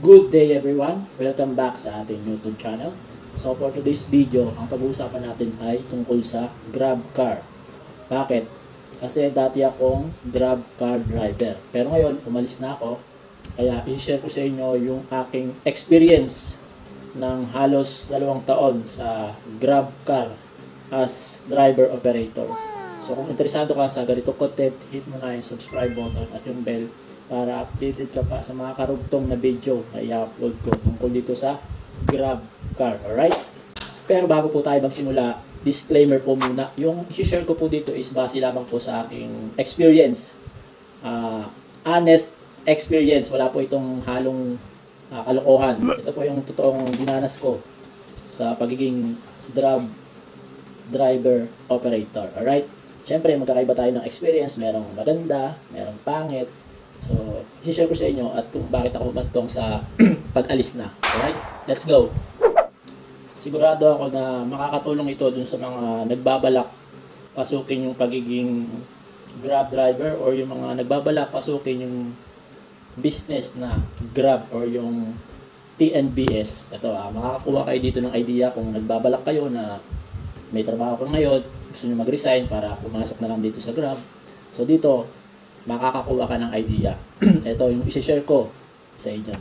Good day everyone! Welcome back sa ating YouTube channel. So for today's video, ang pag-uusapan natin ay tungkol sa Grab car. Bakit? Kasi dati akong Grab car driver. Pero ngayon, umalis na ako. Kaya i-share ko sa inyo yung aking experience ng halos 2 taon sa Grab car as driver operator. So kung interesado ka sa ganitong content, hit mo na yung subscribe button at yung bell para updated ka pa sa mga karugtong na video na i-upload ko tungkol dito sa Grab car. Alright? Pero bago po tayo magsimula, disclaimer po muna. Yung i-share ko po dito is base lamang po sa aking experience. Honest experience. Wala po itong halong kalokohan. Ito po yung totoong dinanas ko sa pagiging Grab driver operator. Alright? Siyempre, magkakaiba tayo ng experience. Merong maganda, merong pangit. So, i-share ko sa inyo at kung bakit ako umantong sa pag-alis na. Alright? Let's go! Sigurado ako na makakatulong ito dun sa mga nagbabalak pasukin yung pagiging Grab driver or yung mga nagbabalak pasukin yung business na Grab or yung TNBS. Ito, makakakuha kayo dito ng idea kung nagbabalak kayo na may trabaho ko ngayon, gusto nyo mag-resign para pumasok na lang dito sa Grab. So dito, makakakuha ka ng idea. Ito yung isi-share ko sa inyo.